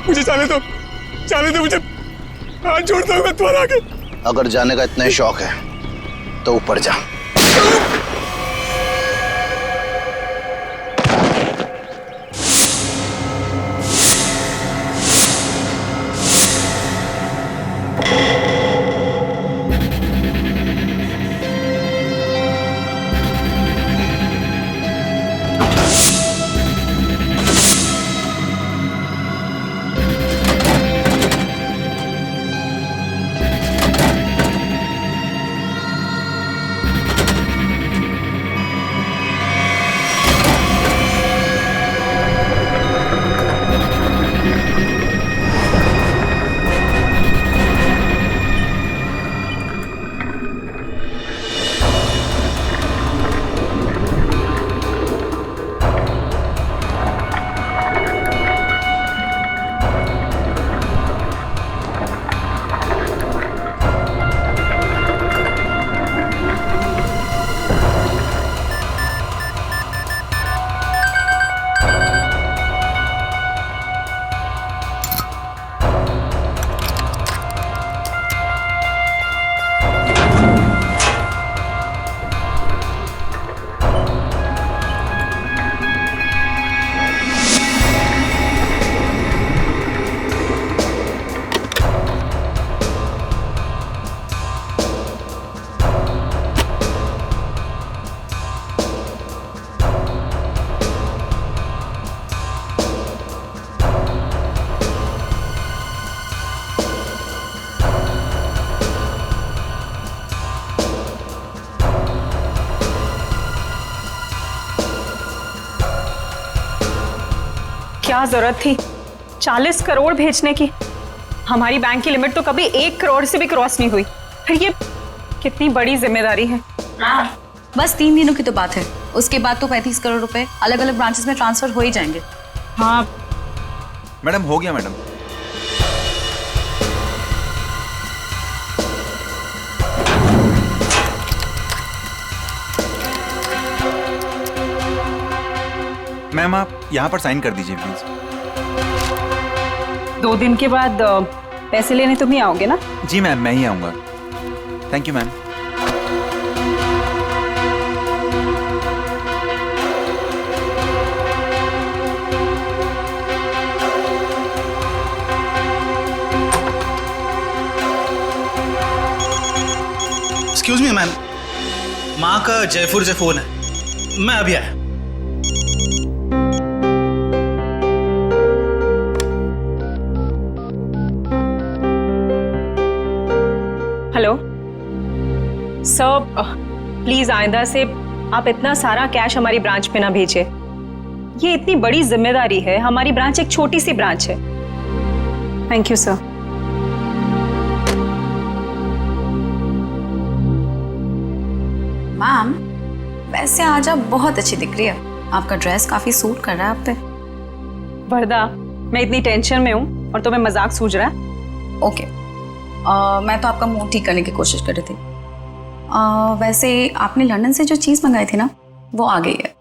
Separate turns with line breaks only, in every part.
मुझे जाने दो मुझे, हाथ जोड़ता हूँ मैं तुम्हारे आगे।
अगर जाने का इतना ही शौक है तो ऊपर जा।
क्या जरूरत थी 40 करोड़ भेजने की? हमारी बैंक की लिमिट तो कभी 1 करोड़ से भी क्रॉस नहीं हुई। फिर ये कितनी बड़ी जिम्मेदारी है।
बस 3 दिनों की तो बात है, उसके बाद तो 35 करोड़ रुपए अलग अलग ब्रांचेस में ट्रांसफर हो ही जाएंगे।
हाँ
मैडम, हो गया मैडम। मैम, आप यहाँ पर साइन कर दीजिए प्लीज।
2 दिन के बाद पैसे लेने तुम ही आओगे ना?
जी मैम, मैं ही आऊँगा। Thank you ma'am.
Excuse me ma'am, माँ का जयपुर से फोन है, मैं अभी आया।
हेलो सर, प्लीज आइंदा से आप इतना सारा कैश हमारी ब्रांच पे ना भेजें। ये इतनी बड़ी जिम्मेदारी है, हमारी ब्रांच एक छोटी सी ब्रांच है। Thank you sir.
मैम, वैसे आज आप बहुत अच्छी दिख रही है, आपका ड्रेस काफी सूट कर रहा है आप पे।
वरदा, मैं इतनी टेंशन में हूँ और तुम्हें मजाक सूझ रहा है?
ओके, मैं तो आपका मूड ठीक करने की कोशिश कर रही थी। वैसे आपने लंदन से जो चीज मंगाई थी ना, वो आ गई है।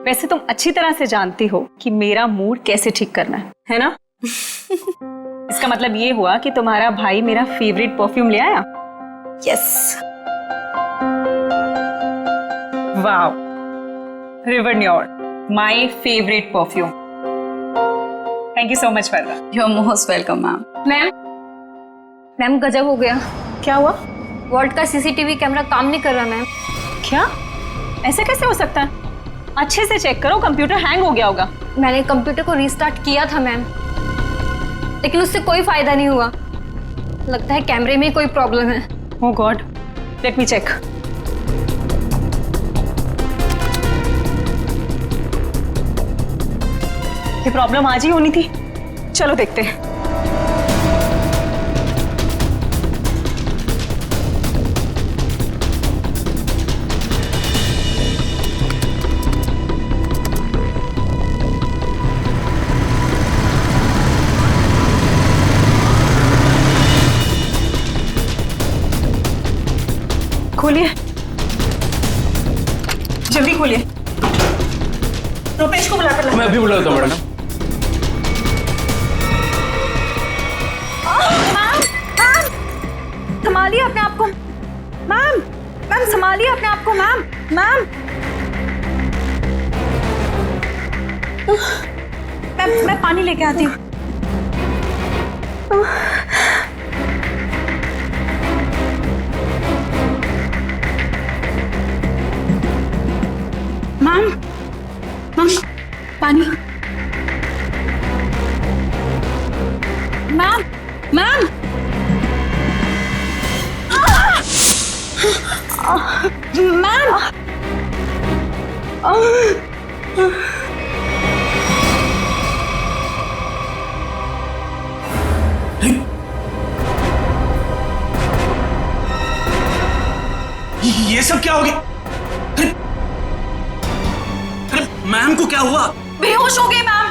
वैसे तुम अच्छी तरह से जानती हो कि मेरा मूड कैसे ठीक करना है ना? इसका मतलब ये हुआ कि तुम्हारा भाई मेरा फेवरेट परफ्यूम ले आया?
Yes.
Wow, river noir, my favourite perfume. Thank you so much Varda.
You are most welcome ma'am.
Ma'am गजब हो गया।
क्या हुआ?
वॉल्ट का सीसीटीवी कैमरा काम नहीं कर रहा मैम।
क्या? ऐसे कैसे हो सकता है? अच्छे से चेक करो, कंप्यूटर हैंग हो गया होगा।
मैंने कंप्यूटर को रीस्टार्ट किया था मैम, लेकिन उससे कोई फायदा नहीं हुआ। लगता है कैमरे में कोई प्रॉब्लम है।
ओह गॉड, लेट मी चेक। ये प्रॉब्लम आज ही होनी थी। चलो देखते हैं। खोलिए, जल्दी खोलिए। रुपेश को बुलाकर लाओ।
मैं अभी बुलाता हूँ मैडम।
संभालिए अपने आप को। मैम, मैम संभालिए अपने आप को। मैम, मैम, मैं पानी लेके आती हूँ। मैम, मैम पानी। मैम, मैम, मैम,
ये सब क्या हो गया? अरे अरे मैम को क्या हुआ?
बेहोश हो गई मैम।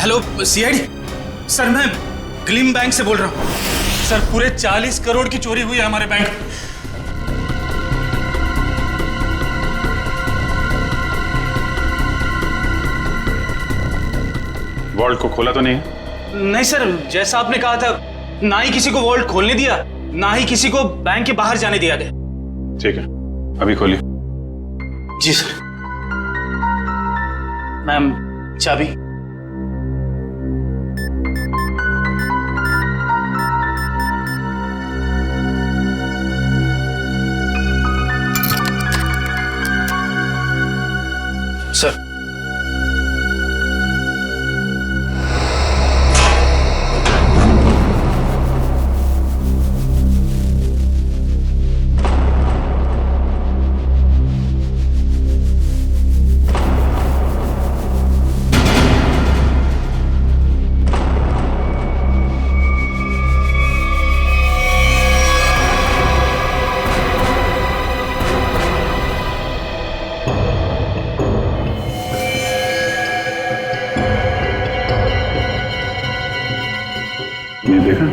हेलो सीआईडी सर, मैं ग्लिम बैंक से बोल रहा हूँ। सर पूरे 40 करोड़ की चोरी हुई है हमारे बैंक में।
वॉल्ट को खोला तो नहीं है?
नहीं सर, जैसा आपने कहा था, ना ही किसी को वॉल्ट खोलने दिया, ना ही किसी को बैंक के बाहर जाने दिया गया।
ठीक है, अभी खोलिए।
जी सर। मैम चाबी। सर
ये देखा?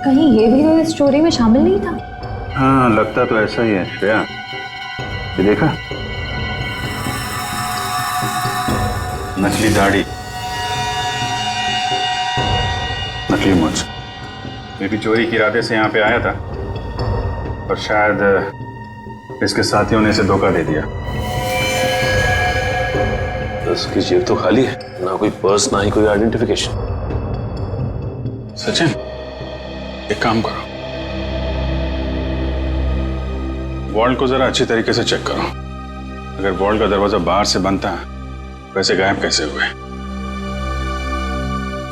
कहीं ये भी तो इस चोरी में शामिल नहीं था?
हाँ, लगता तो ऐसा ही है श्रेया। ये देखा? नकली दाढ़ी, नकली मूंछ। ये भी चोरी के इरादे से यहाँ पे आया था और शायद इसके साथियों ने इसे धोखा दे दिया।
उसकी जेब तो खाली है, ना कोई पर्स ना ही कोई आइडेंटिफिकेशन।
सचिन, एक काम करो, वॉल्ट को जरा अच्छी तरीके से चेक करो। अगर वॉल्ट का दरवाजा बाहर से बंद था, वैसे गायब कैसे हुए?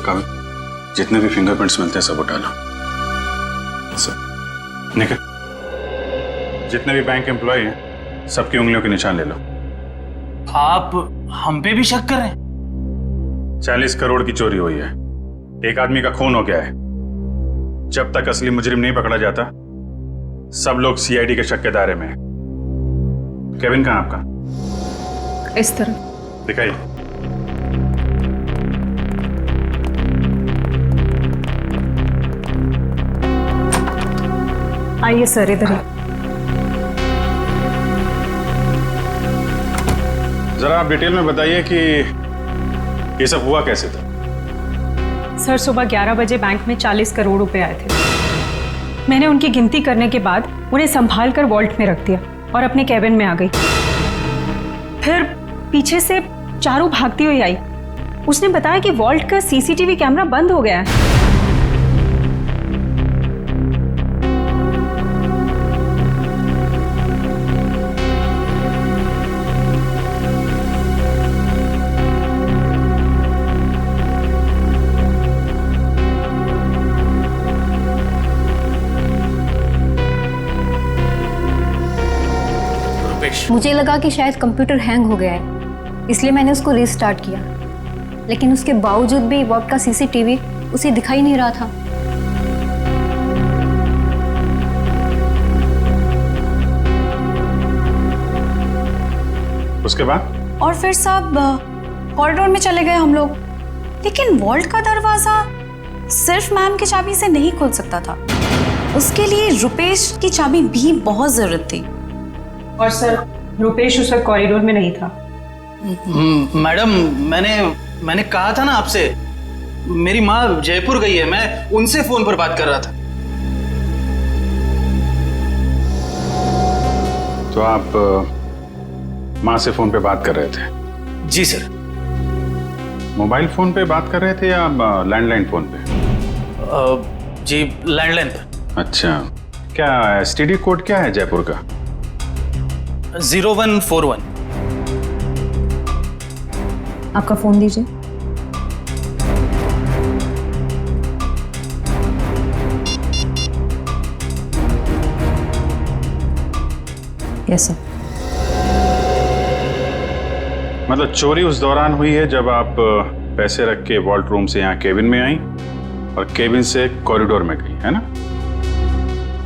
कभी जितने भी फिंगरप्रिंट्स मिलते हैं सब उठा लो। निकल, जितने भी बैंक एम्प्लॉय हैं सबकी उंगलियों के निशान ले लो।
आप हम पे भी शक कर रहे हैं?
40 करोड़ की चोरी हुई है, एक आदमी का खून हो गया है। जब तक असली मुजरिम नहीं पकड़ा जाता, सब लोग सीआईडी के शक के दायरे में हैं। केविन कहाँ आपका?
इस तरह
दिखाइए।
आइए सर, इधर ही।
जरा आप डिटेल में बताइए कि ये सब हुआ कैसे था?
सर सुबह 11 बजे बैंक में 40 करोड़ रुपए आए थे। मैंने उनकी गिनती करने के बाद उन्हें संभाल कर वॉल्ट में रख दिया और अपने कैबिन में आ गई। फिर पीछे से चारू भागती हुई आई। उसने बताया कि वॉल्ट का सीसीटीवी कैमरा बंद हो गया है।
मुझे लगा कि शायद कंप्यूटर हैंग हो गया है, इसलिए मैंने उसको रीस्टार्ट किया, लेकिन उसके बावजूद भी वॉल्ट का सीसीटीवी उसे दिखाई नहीं रहा था।
उसके बाद?
और फिर सब कॉरिडोर में चले गए हम लोग, लेकिन वॉल्ट का दरवाजा सिर्फ मैम की चाबी से नहीं खुल सकता था। उसके लिए रुपेश की चाबी भी बहुत जरूरत थी।
और सर रुपेश उस वक्त कॉरिडोर में नहीं था।
मैडम, मैंने कहा था ना आपसे, मेरी माँ जयपुर गई है, मैं उनसे फोन पर बात कर रहा था।
तो आप माँ से फोन पे बात कर रहे थे?
जी सर।
मोबाइल फोन पे बात कर रहे थे या लैंडलाइन फोन पे?
जी लैंडलाइन पर।
अच्छा, क्या एसटीडी कोड क्या है जयपुर का?
0141।
आपका फ़ोन दीजिए। Yes sir.
मतलब चोरी उस दौरान हुई है जब आप पैसे रख के वॉल्ट रूम से यहाँ केबिन में आई और केबिन से कॉरिडोर में गई, है ना?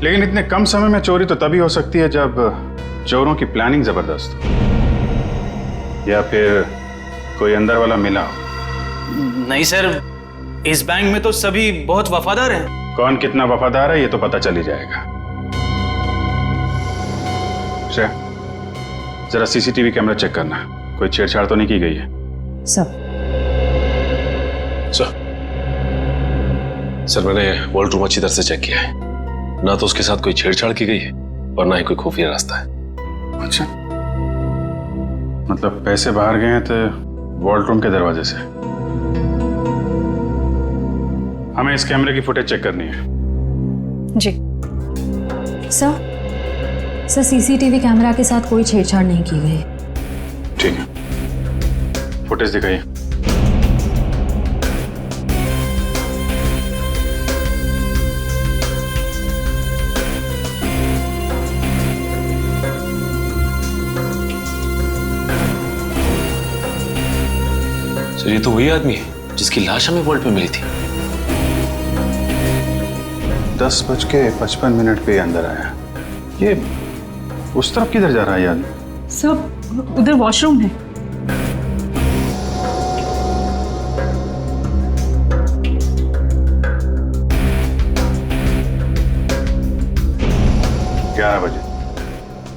लेकिन इतने कम समय में चोरी तो तभी हो सकती है जब चोरों की प्लानिंग जबरदस्त हो या फिर कोई अंदर वाला मिला हो।
नहीं सर, इस बैंक में तो सभी बहुत वफादार हैं।
कौन कितना वफादार है ये तो पता चल ही जाएगा। श्रेया, जरा सीसीटीवी कैमरा चेक करना, कोई छेड़छाड़ तो नहीं की गई है?
सर।
सर मैंने वॉल्ट रूम अच्छी तरह से चेक किया है, ना तो उसके साथ कोई छेड़छाड़ की गई है और ना ही कोई खुफिया रास्ता है।
अच्छा, मतलब पैसे बाहर गए हैं तो वॉल्ट रूम के दरवाजे से। हमें इस कैमरे की फुटेज चेक करनी है।
जी
सर सीसीटीवी कैमरा के साथ कोई छेड़छाड़ नहीं की गई।
ठीक है, फुटेज दिखाइए।
सर ये तो वही आदमी है जिसकी लाश हमें वॉल्ट में मिली थी।
10:55 पे अंदर आया। ये उस तरफ किधर जा रहा है ये आदमी?
सब उधर वॉशरूम है।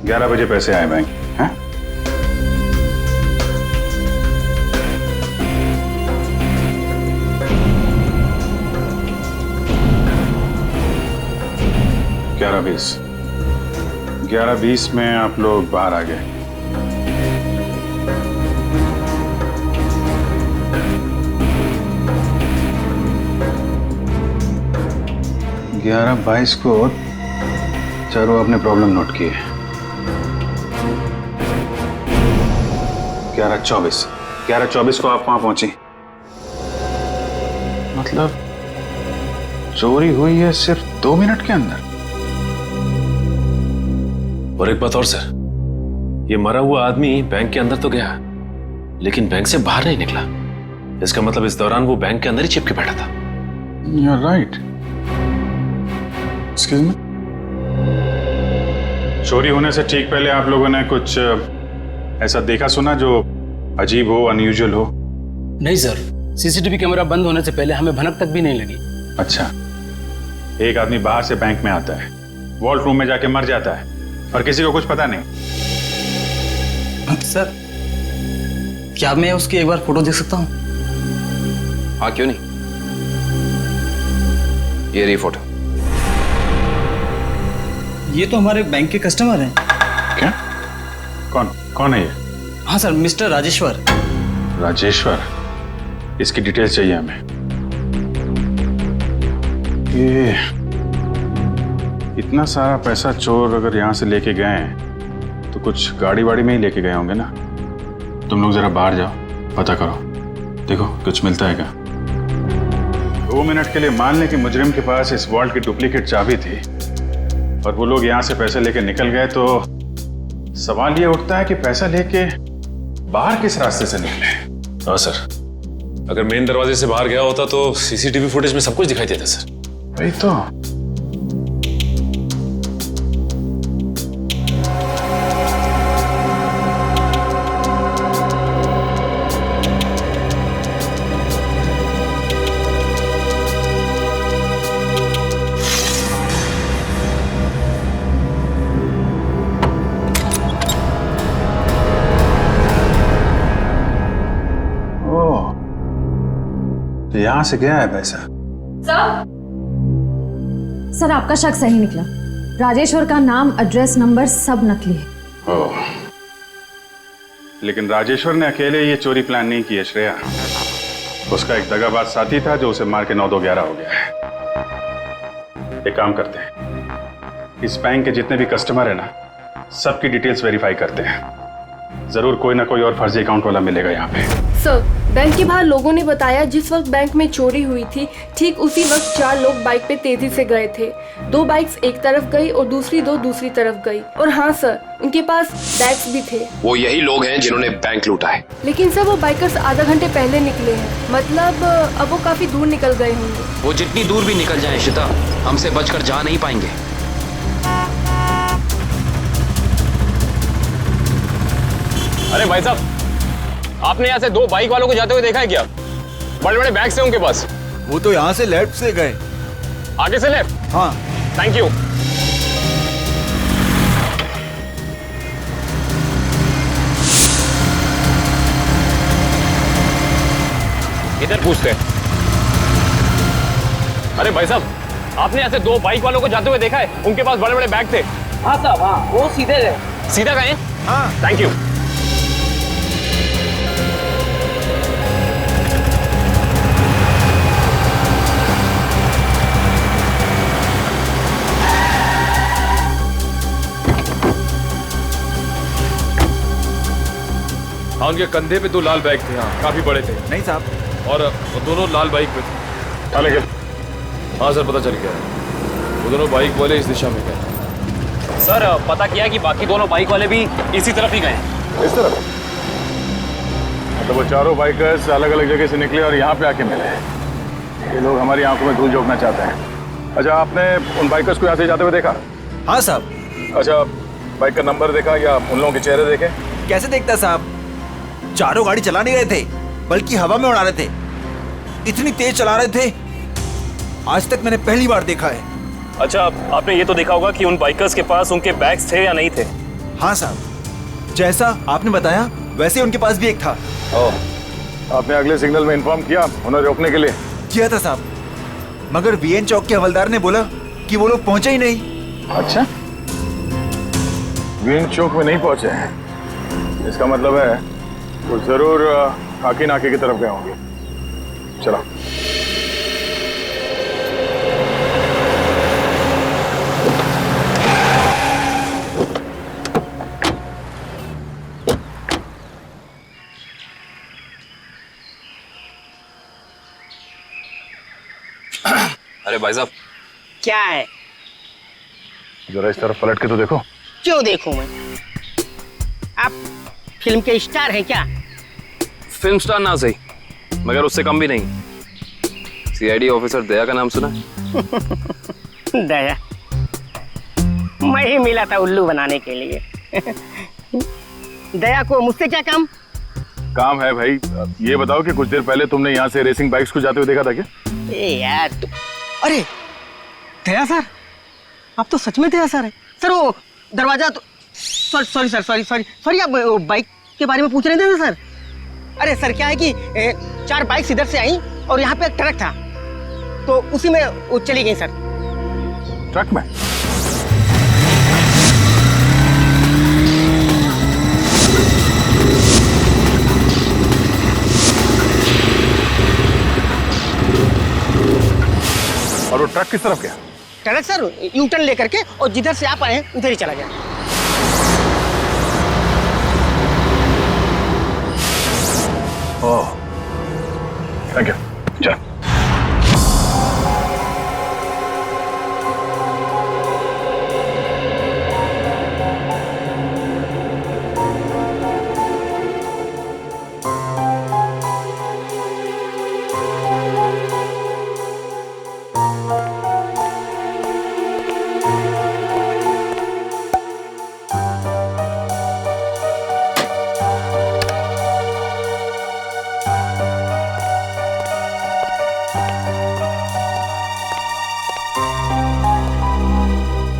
ग्यारह बजे पैसे आए बैंक, हैं? ग्यारह बीस में आप लोग बाहर आ गए। ग्यारह 22 को चारों अपने प्रॉब्लम नोट किए। 11:24 को आप वहां पहुंची। मतलब चोरी हुई है सिर्फ 2 मिनट के अंदर।
और एक बात और सर, ये मरा हुआ आदमी बैंक के अंदर तो गया लेकिन बैंक से बाहर नहीं निकला। इसका मतलब इस दौरान वो बैंक के अंदर ही चिपके बैठा था।
You're right. Excuse me? चोरी होने से ठीक पहले आप लोगों ने कुछ ऐसा देखा सुना जो अजीब हो, अनयूजुअल हो?
नहीं सर, सीसीटीवी कैमरा बंद होने से पहले हमें भनक तक भी नहीं लगी।
अच्छा, एक आदमी बाहर से बैंक में आता है, वॉल्ट रूम में जाके मर जाता है और किसी को कुछ पता नहीं।
सर क्या मैं उसकी एक बार फोटो देख सकता हूँ?
हाँ क्यों नहीं, ये रही फोटो।
ये तो हमारे बैंक के कस्टमर हैं।
क्या? कौन है ये?
हाँ सर, मिस्टर राजेश्वर।
राजेश्वर? इसकी डिटेल्स चाहिए हमें। ये इतना सारा पैसा चोर अगर यहाँ से लेके गए हैं तो कुछ गाड़ी वाड़ी में ही लेके गए होंगे ना। तुम लोग जरा बाहर जाओ, पता करो, देखो कुछ मिलता है क्या। 2 मिनट के लिए मान लें कि मुजरिम के पास इस वॉल्ट की डुप्लीकेट चाबी थी और वो लोग यहाँ से पैसे लेके निकल गए, तो सवाल ये उठता है कि पैसा लेके बाहर किस रास्ते से निकले।
हाँ सर, अगर मेन दरवाजे से बाहर गया होता तो सीसीटीवी फुटेज में सब कुछ दिखाई देता सर।
वही तो। कहाँ से गया है पैसा?
सर आपका शक सही निकला। राजेश्वर का नाम, एड्रेस, नंबर सब नकली है।
ओह, लेकिन राजेश्वर ने अकेले ये चोरी प्लान नहीं की है श्रेया। उसका एक दगाबाज साथी था जो उसे मार के 9-2-11 हो गया है। एक काम करते हैं, इस बैंक के जितने भी कस्टमर है ना, सबकी डिटेल्स वेरीफाई करते हैं। जरूर कोई ना कोई और फर्जी अकाउंट वाला मिलेगा यहाँ पे।
सर, बैंक के बाहर लोगों ने बताया जिस वक्त बैंक में चोरी हुई थी ठीक उसी वक्त 4 लोग बाइक पे तेजी से गए थे। 2 बाइक्स एक तरफ गई और दूसरी 2 दूसरी तरफ गई। और हाँ सर, उनके पास बैग्स भी थे।
वो यही लोग हैं जिन्होंने बैंक लूटा है।
लेकिन सर वो बाइकर्स आधा घंटे पहले निकले हैं, मतलब अब वो काफी दूर निकल गए होंगे।
वो जितनी दूर भी निकल जाएं शिता, हमसे बचकर जा नहीं पाएंगे।
अरे भाई साहब, आपने यहाँ से 2 बाइक वालों को जाते हुए देखा है क्या? बड़े बड़े बैग्स हैं उनके पास।
वो तो यहाँ से लेफ्ट से गए।
आगे से लेफ्ट?
हाँ।
Thank you. इधर पूछते हैं। अरे भाई साहब, आपने यहाँ से 2 बाइक वालों को जाते हुए देखा है? उनके पास बड़े बड़े बैग थे।
हाँ साहब, हाँ, वो सीधे गए।
सीधा गए?
हाँ।
Thank you.
हाँ, उनके कंधे पे 2 लाल बैग थे। हाँ, काफी बड़े थे।
नहीं साहब,
और वो दोनों लाल बाइक पे थे। हाँ सर, पता चल गया। वो दोनों बाइक वाले इस दिशा में गए।
सर, पता किया कि बाकी दोनों बाइक वाले भी इसी तरफ ही गए।
इस तरफ? मतलब वो चारों बाइकर्स अलग अलग जगह से निकले और यहाँ पे आके मिले। ये लोग हमारी आंखों में धूल झोंकना चाहते हैं। अच्छा, आपने उन बाइकर्स को यहाँ से जाते हुए देखा?
हाँ साहब।
अच्छा, बाइक का नंबर देखा या उन लोगों के चेहरे देखे?
कैसे देखता साहब, चारों गाड़ी चला नहीं रहे थे, बल्कि हवा में उड़ा रहे थे। इतनी तेज चला रहे थे, आज तक मैंने पहली बार देखा है।
अच्छा, आपने ये तो देखा होगा कि उन बाइकर्स के पास उनके बैग्स थे या नहीं थे?
हाँ साहब, जैसा आपने बताया वैसे उनके पास भी एक था।
आपने अगले सिग्नल में इन्फॉर्म किया उन्हें रोकने के लिए?
किया था साहब, मगर वीएन चौक के हवलदार ने बोला कि वो लोग पहुंचे ही नहीं।
अच्छा, वीएन चौक में नहीं पहुंचे हैं, इसका मतलब है वो जरूर काकी नाके की तरफ गए होंगे। चलो।
अरे भाई साहब,
क्या है?
जरा इस तरफ पलट के तो देखो।
क्यों देखूं मैं? आप फिल्म के स्टार हैं क्या?
फिल्म स्टार ना सही, मगर उससे कम भी नहीं। सीआईडी ऑफिसर दया का नाम सुना?
दया? मैं ही मिला था उल्लू बनाने के लिए। दया को मुझसे क्या काम?
काम है भाई। ये बताओ कि कुछ देर पहले तुमने यहाँ से रेसिंग बाइक्स को जाते हुए देखा था क्या?
ए यार अरे दया सर, आप तो सच में दया सर है। सर वो दरवाजा तो सॉरी सर, सॉरी आप बाइक के बारे में पूछ रहे थे ना सर? अरे सर क्या है कि 4 बाइक्स इधर से आई और यहाँ पे एक ट्रक था, तो उसी में वो चली गई सर।
ट्रक में? और वो ट्रक किस तरफ गया?
ट्रक सर यू टर्न लेकर के और जिधर से आप आए उधर ही चला गया।
ओह, थैंक यू। चल।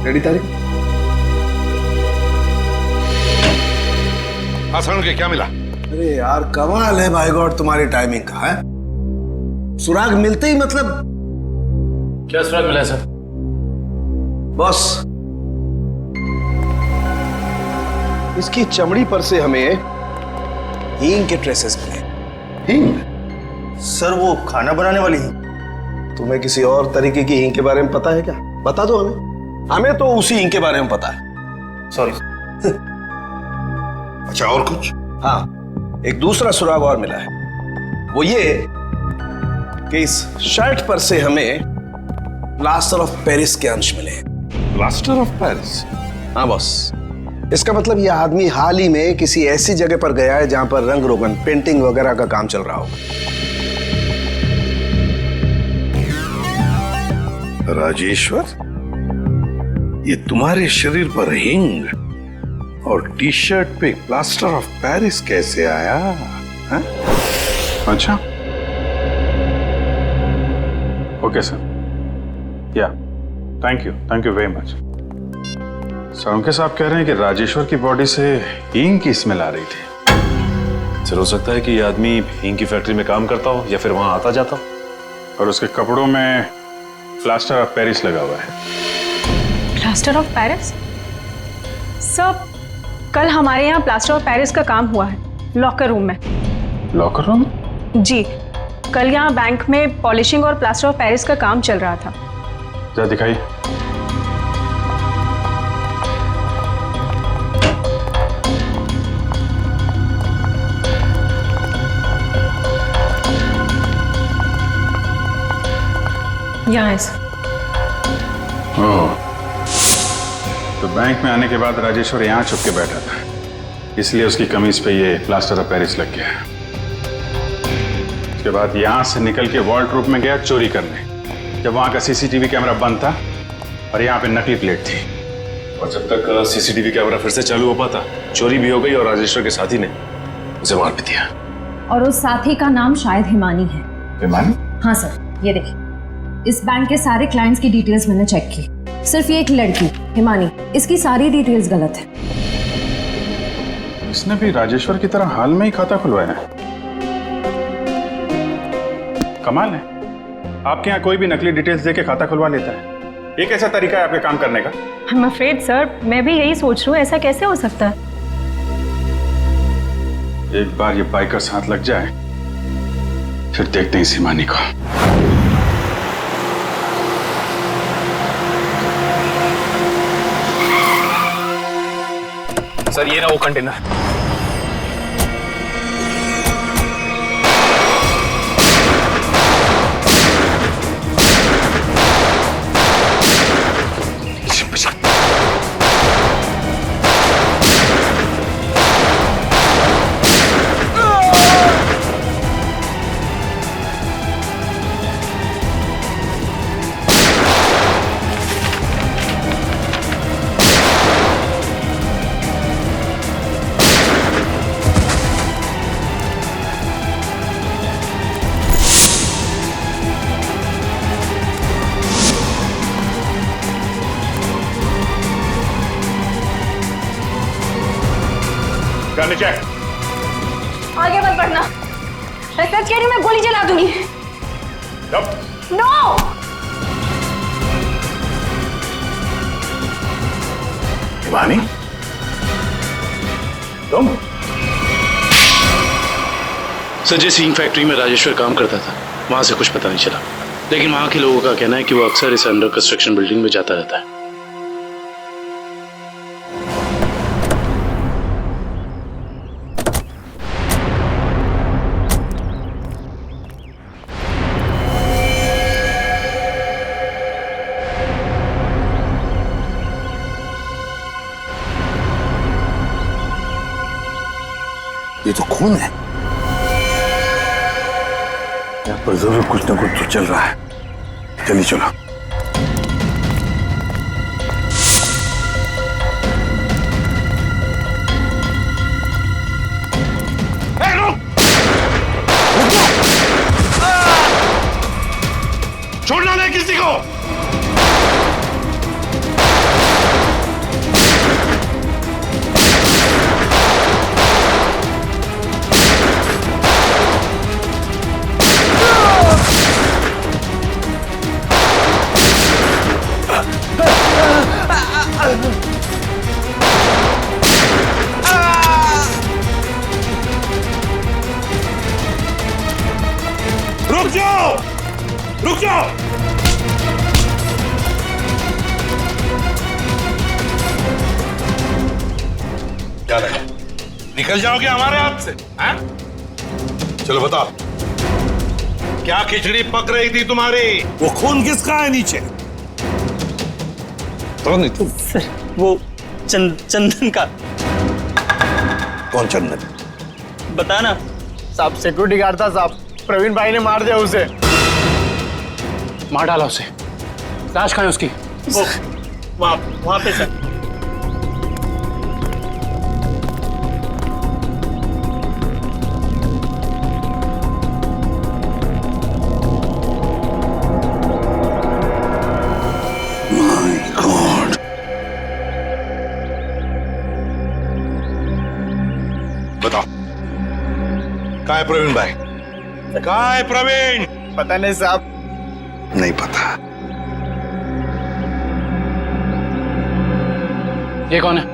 रेडी तारिक?
हाँ सर, के क्या मिला?
अरे यार कमाल है भाई गॉड तुम्हारी टाइमिंग का है।
सुराग मिलते ही मतलब।
क्या सुराग मिला है सर?
बॉस, इसकी चमड़ी पर से हमें हींग के ट्रेसेस मिले।
हींग? सर वो खाना बनाने वाली हींग।
तुम्हें किसी और तरीके की हींग के बारे में पता है क्या? बता दो हमें। हमें तो उसी हींग के बारे में पता है।
सॉरी। अच्छा, और कुछ?
हाँ, एक दूसरा सुराग और मिला है। वो ये कि इस शर्ट पर से हमें प्लास्टर ऑफ पेरिस के अंश मिले।
Plaster of Paris?
हाँ बॉस, इसका मतलब ये आदमी हाल ही में किसी ऐसी जगह पर गया है जहां पर रंग रोगन, पेंटिंग वगैरह का काम चल रहा होगा।
राजेश्वर, ये तुम्हारे शरीर पर हिंग और टी शर्ट पे प्लास्टर ऑफ पेरिस कैसे आया? हा?
अच्छा, ओके सर, या thank you very much. Sir, उनके साहब कह रहे हैं कि राजेश्वर की बॉडी से हींग की स्मेल आ रही थी।
सर, हो सकता है कि ये आदमी हींग की फैक्ट्री में काम करता हो या फिर वहां आता जाता हो।
और उसके कपड़ों में प्लास्टर ऑफ पेरिस लगा हुआ है।
Plaster of Paris? सर, कल हमारे यहाँ प्लास्टर ऑफ पेरिस का काम हुआ है, लॉकर रूम में।
Locker room?
जी, कल यहाँ बैंक में पॉलिशिंग और प्लास्टर ऑफ पेरिस का काम चल रहा था।
जरा दिखाइए।
यहाँ है सर।
ओह, तो बैंक में आने के बाद राजेश्वर यहाँ छुप के बैठा था, इसलिए उसकी कमीज पे ये प्लास्टर ऑफ पेरिस लग गया। उसके बाद यहाँ से निकल के वॉल्ट में गया चोरी करने, जब वहाँ का सीसीटीवी कैमरा बंद था और यहाँ पे नकली प्लेट थी।
और जब तक सीसीटीवी कैमरा फिर से चालू हो पाता, चोरी भी हो गई और राजेश्वर के साथी ने उसे मार भी दिया।
और उस साथी का नाम शायद हिमानी है।
हिमानी?
हाँ सर, ये देखिए, इस बैंक के सारे क्लाइंट्स की डिटेल्स मैंने चेक की। सिर्फ ये एक लड़की हिमानी, इसकी सारी डिटेल्स गलत है।
इसने भी राजेश्वर की तरह हाल में ही खाता खुलवाया है। कमाल है, आपके यहाँ कोई भी नकली डिटेल्स देके खाता खुलवा लेता है। ये कैसा तरीका है आपके काम करने का?
I'm afraid, सर, मैं भी यही सोच रही हूँ, ऐसा कैसे हो सकता है?
एक बार ये बाइकर्स हाथ लग जाए, फिर देखते हैं इस हिमानी को।
सर, ये रहा वो कंटेनर।
नीचे
आगे मत बढ़ना, मैं सच कह रही हूँ, मैं गोली चला दूंगी। नो!
हिमानी, तुम?
सर, जिस हींग फैक्ट्री में राजेश्वर काम करता था, वहां से कुछ पता नहीं चला, लेकिन वहां के लोगों का कहना है कि वो अक्सर इस अंडर कंस्ट्रक्शन बिल्डिंग में जाता रहता है।
ये तो खून है। यहाँ पर जरूर कुछ ना कुछ तो चल रहा है। चलिए चलो।
छोड़ना नहीं किसी को।
रुक जाओ, रुक जाओ। क्या लगा, निकल जाओगे हमारे हाथ से? हैं? चलो बताओ, क्या खिचड़ी पक रही थी तुम्हारी? वो खून किसका है नीचे? तो नहीं तुम?
सर वो चंदन का।
कौन चंदन?
बताना साहब। सिक्योरिटी गार्ड था साहब, प्रवीण भाई ने मार दिया उसे।
मार डाला उसे? लाश कहाँ है उसकी?
वो वहां पे सर।
बताओ, कहाँ है प्रवीण भाई? कहाँ है प्रवीण?
पता नहीं साहब।
नहीं पता।
ये कौन है?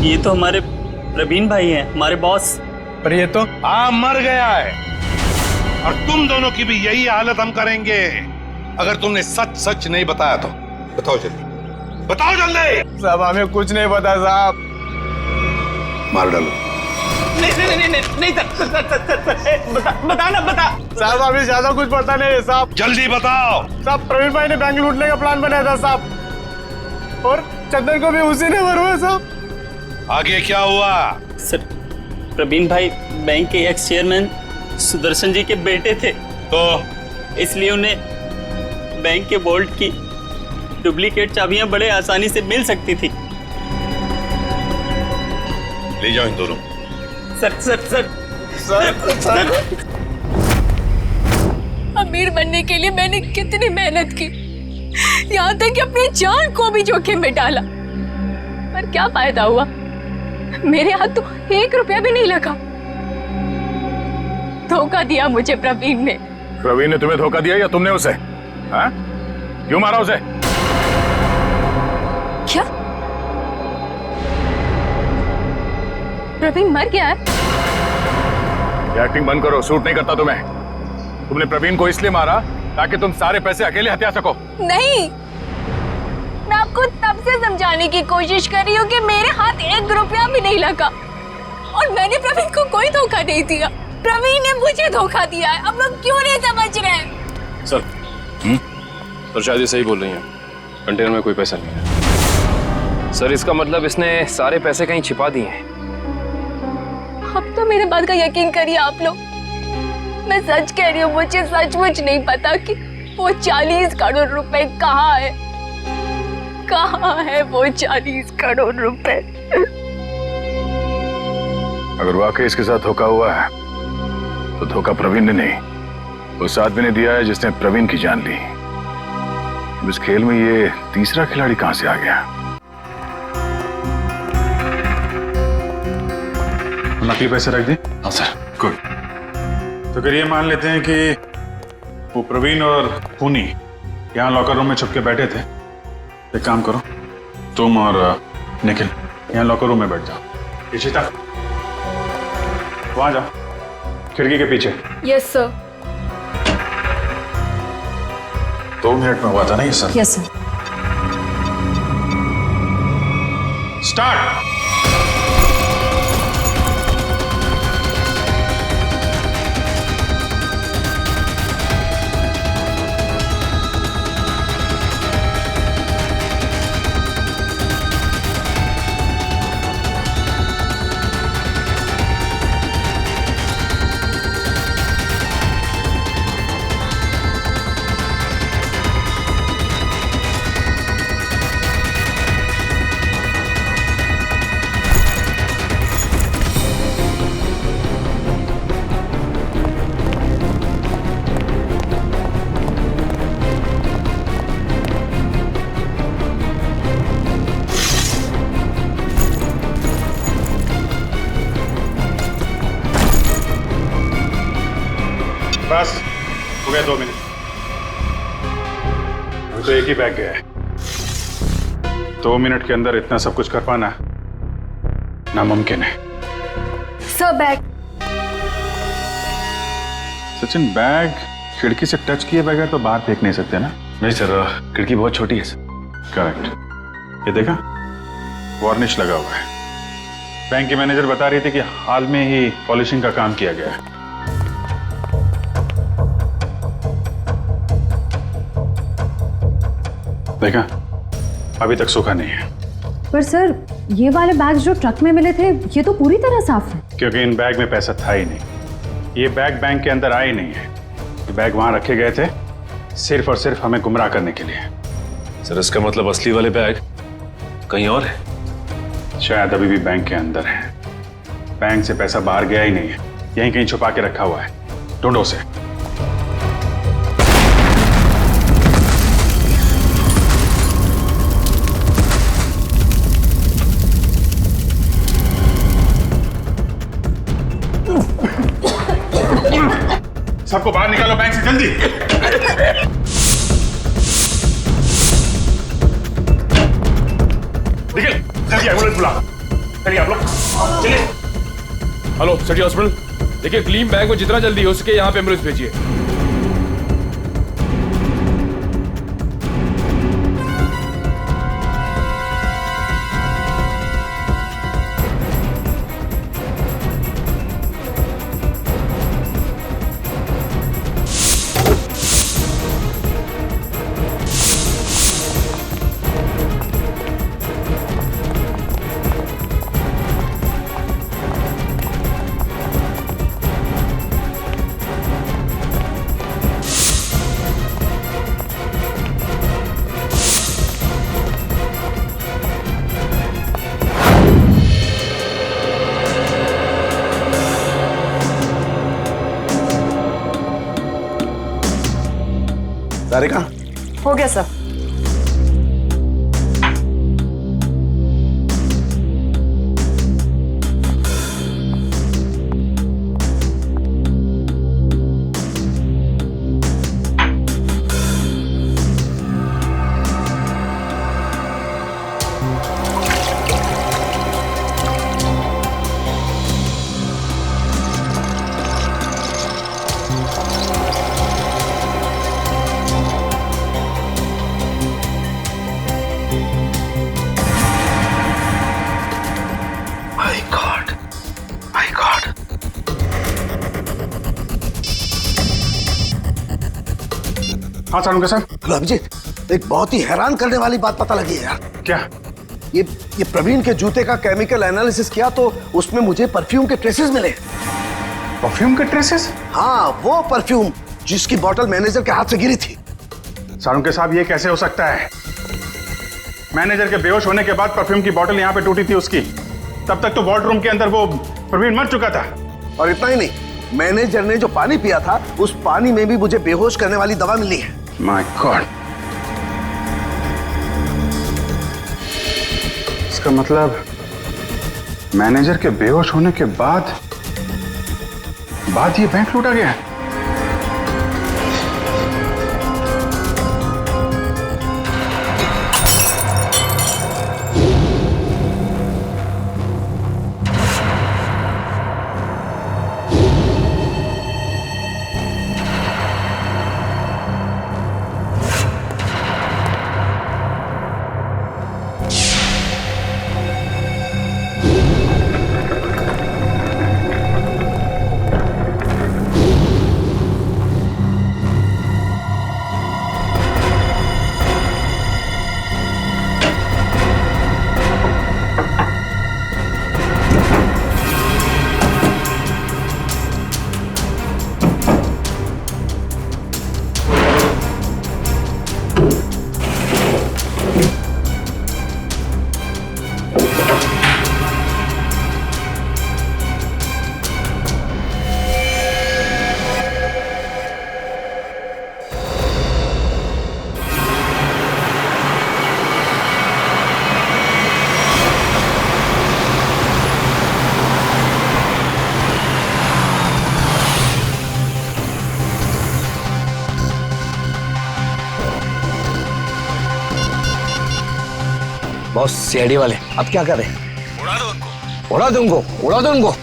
ये तो हमारे प्रवीण भाई हैं, हमारे बॉस।
पर ये तो मर गया है। और तुम दोनों की भी यही हालत हम करेंगे अगर तुमने सच सच नहीं बताया तो। बताओ जल्दी, बताओ जल्दी।
साहब हमें कुछ नहीं पता साहब।
मार डालो।
नहीं बताना बता। साहब हमें ज्यादा कुछ पता नहीं है साहब।
जल्दी बताओ।
साहब प्रवीण भाई ने बैंक लूटने का प्लान बनाया था साहब, और चंदन को भी उसी ने मरवाया साहब।
आगे क्या हुआ?
सर प्रवीण भाई बैंक के एक्स चेयरमैन सुदर्शन जी के बेटे थे,
तो
इसलिए उन्हें बैंक के वॉल्ट की डुप्लीकेट चाबियां बड़े आसानी से मिल सकती थी।
ले जाओ इन दोनों।
Sir sir sir sir sir
अमीर बनने के लिए मैंने कितनी मेहनत की, यहाँ तक कि अपनी जान को भी जोखिम में डाला, पर क्या फायदा हुआ? मेरे हाथ तो 1 रुपया भी नहीं लगा। धोखा दिया मुझे प्रवीण ने।
प्रवीण ने तुम्हें धोखा दिया या तुमने उसे? हाँ? क्यों मारा उसे?
क्या प्रवीण मर गया है?
ये एक्टिंग बंद करो, सूट नहीं करता तुम्हें। तुमने प्रवीण को इसलिए मारा ताकि तुम सारे पैसे अकेले हथिया सको।
नहीं, मैं आपको तब से समझाने की कोशिश कर रही हूँ कि मेरे हाथ 1 रुपया भी नहीं लगा और मैंने प्रवीण को कोई धोखा नहीं दिया। प्रवीण ने मुझे धोखा दिया है। अब लोग क्यों नहीं समझ रहे हैं?
सर सर शायद ये सही बोल रही हैं, कंटेनर में कोई पैसा नहीं है।
सर इसका मतलब इसने सारे पैसे कहीं छिपा दिए हैं।
अब तो मेरे बात का यकीन करिए आप लोग, मैं सच कह रही हूँ, मुझे सचमुच नहीं पता कि वो 40 करोड़ रुपए कहाँ है। कहाँ है वो 40 करोड़ रुपए?
अगर वाकई इसके साथ धोखा हुआ है तो धोखा प्रवीण ने नहीं, उस आदमी ने दिया है जिसने प्रवीण की जान ली। इस खेल में ये तीसरा खिलाड़ी कहां से आ गया? नकली पैसे रख दी?
हाँ सर।
गुड। तो फिर ये मान लेते हैं कि वो प्रवीण और खूनी यहाँ लॉकर रूम में छुप के बैठे थे। एक काम करो, तुम और निखिल यहाँ लॉकर रूम में बैठ जाओ। इशिता वहां जाओ, खिड़की के पीछे।
Yes sir.
2 मिनट में हुआ था ना ये सर?
Yes sir.
स्टार्ट। बस हो गया 2 मिनट। अभी तो एक ही बैग गया है। 2 मिनट के अंदर इतना सब कुछ कर पाना नामुमकिन है।
Sir bag.
सचिन, बैग खिड़की से टच किए बगैर तो बाहर फेंक नहीं सकते ना?
नहीं सर, खिड़की बहुत छोटी है सर।
करेक्ट। ये देखा, वार्निश लगा हुआ है। बैंक की मैनेजर बता रही थी कि हाल में ही पॉलिशिंग का काम किया गया है। देखा, अभी तक सूखा नहीं है।
पर सर, ये वाले बैग्स जो ट्रक में मिले थे ये तो पूरी तरह साफ है।
क्योंकि इन बैग में पैसा था ही नहीं। ये बैग बैंक के अंदर आए नहीं है। ये बैग वहां रखे गए थे सिर्फ और सिर्फ हमें गुमराह करने के लिए।
सर इसका मतलब असली वाले बैग कहीं और है?
शायद अभी भी बैंक के अंदर है। बैंक से पैसा बाहर गया ही नहीं है, यहीं कहीं छुपा के रखा हुआ है। ढूंढो उसे। सबको बाहर निकालो बैंक से, जल्दी। निकल, जल्दी एम्बुलेंस बुला। चलिए आप लोग, चलिए।
हेलो सिटी हॉस्पिटल, देखिए ग्लीम बैंक में जितना जल्दी हो सके यहाँ पे एम्बुलेंस भेजिए।
सारिका,
हो गया सर।
हाँ सारुंगा साहब।
हेलो अभिजीत, एक बहुत ही हैरान करने वाली बात पता लगी है यार।
क्या?
ये प्रवीण के जूते का केमिकल एनालिसिस किया तो उसमें मुझे परफ्यूम के ट्रेसेस मिले।
परफ्यूम के ट्रेसेस?
हाँ, वो परफ्यूम जिसकी बोतल मैनेजर के हाथ से गिरी थी।
सारुंगा साहब, ये कैसे हो सकता है? मैनेजर के बेहोश होने के बाद परफ्यूम की बोतल यहाँ पे टूटी थी उसकी। तब तक तो वॉर्डरूम के अंदर वो प्रवीण मर चुका था।
और इतना ही नहीं, मैनेजर ने जो पानी पिया था उस पानी में भी मुझे बेहोश करने वाली दवा मिली है।
माय गॉड, इसका मतलब मैनेजर के बेहोश होने के बाद ये बैंक लूटा गया।
बॉस सीआईडी वाले अब क्या करें?
उड़ा दो उनको।
उड़ा दो उनको, उड़ा दो उनको।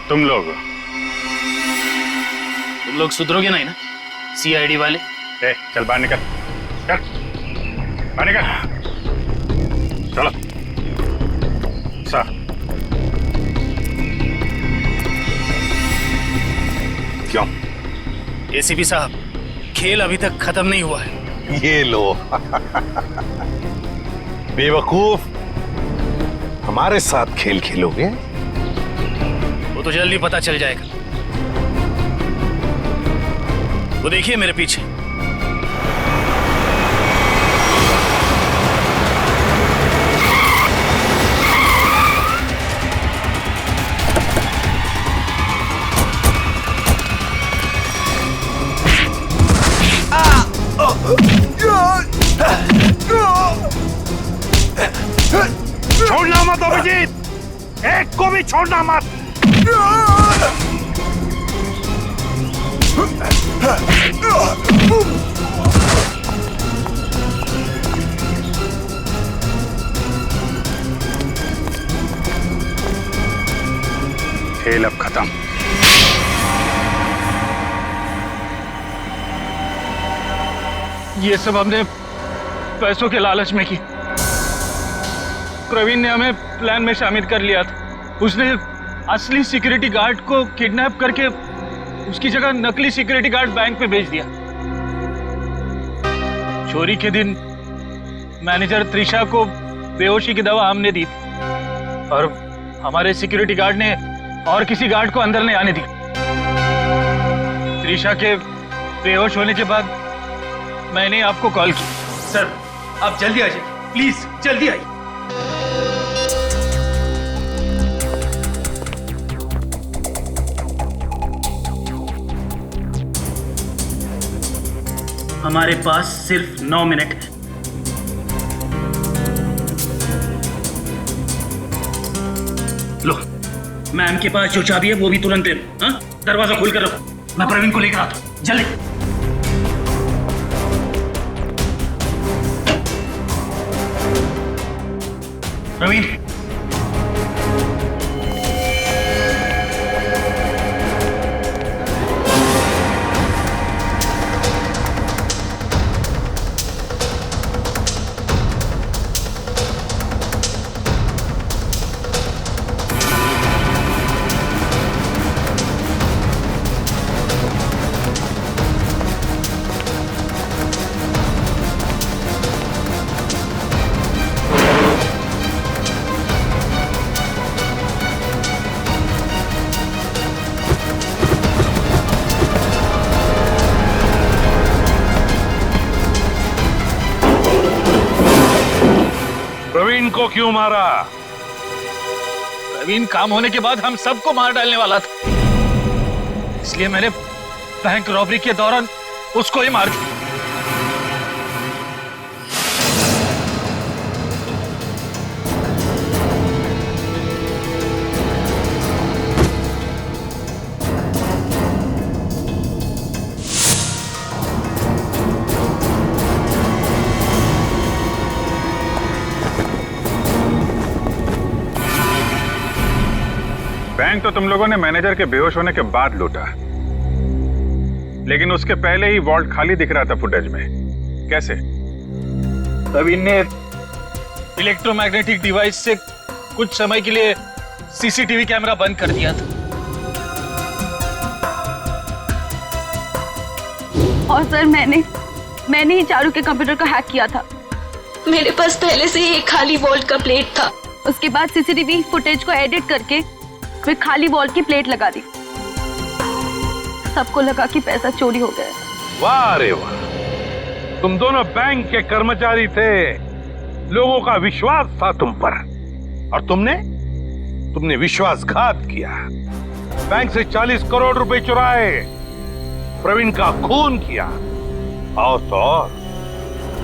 तुम
लोग सुधरोगे नहीं ना सीआईडी वाले?
चल बाहर निकल, चल बाहर निकल, चलो सा।
क्यों?
एसीपी साहब, खेल अभी तक खत्म नहीं हुआ है।
ये लो बेवकूफ, हमारे साथ खेल खेलोगे?
वो तो जल्दी पता चल जाएगा। वो देखिए मेरे पीछे।
छोड़ना मत अभिजीत, एक को भी छोड़ना मत।
खेल अब खत्म।
ये सब हमने पैसों के लालच में की। प्रवीण ने हमें प्लान में शामिल कर लिया था। उसने असली सिक्योरिटी गार्ड को किडनैप करके उसकी जगह नकली सिक्योरिटी गार्ड बैंक पे भेज दिया। चोरी के दिन मैनेजर त्रिशा को बेहोशी की दवा हमने दी थी और हमारे सिक्योरिटी गार्ड ने और किसी गार्ड को अंदर नहीं आने दी। त्रिशा के बेहोश होने के बाद मैंने आपको कॉल की।
सर आप जल्दी आ जाइए, प्लीज जल्दी आइए। हमारे पास सिर्फ 9 मिनट है। लो, मैम के पास जो चाबी है वो भी तुरंत दे दो। हाँ, दरवाजा खोल कर रखो, मैं प्रवीण को लेकर आता हूं। जल्दी। प्रवीण,
प्रवीण को क्यों मारा?
प्रवीण काम होने के बाद हम सबको मार डालने वाला था, इसलिए मैंने बैंक रॉबरी के दौरान उसको ही मार दिया।
बैंक तो तुम लोगों ने मैनेजर के बेहोश होने के बाद लूटा, लेकिन उसके पहले ही वॉल्ट खाली दिख रहा था फुटेज में। कैसे?
प्रवीण ने इलेक्ट्रोमैग्नेटिक डिवाइस से कुछ समय के लिए सीसीटीवी कैमरा बंद कर दिया था।
और सर मैंने ही चारू के कंप्यूटर को हैक किया था। मेरे पास पहले से ही एक खाली वॉल्ट का प्लेट था। उसके बाद सीसीटीवी फुटेज को एडिट करके फिर खाली वॉल्ट की प्लेट लगा दी। सबको लगा कि पैसा चोरी हो गया।
वाह रे वाह, तुम दोनों बैंक के कर्मचारी थे, लोगों का विश्वास था तुम पर, और तुमने विश्वासघात किया। बैंक से 40 करोड़ रुपए चुराए, प्रवीण का खून किया, और तो और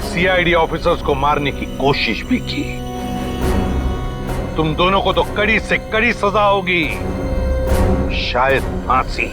सीआईडी ऑफिसर्स को मारने की कोशिश भी की। तुम दोनों को तो कड़ी से कड़ी सजा होगी, शायद फांसी।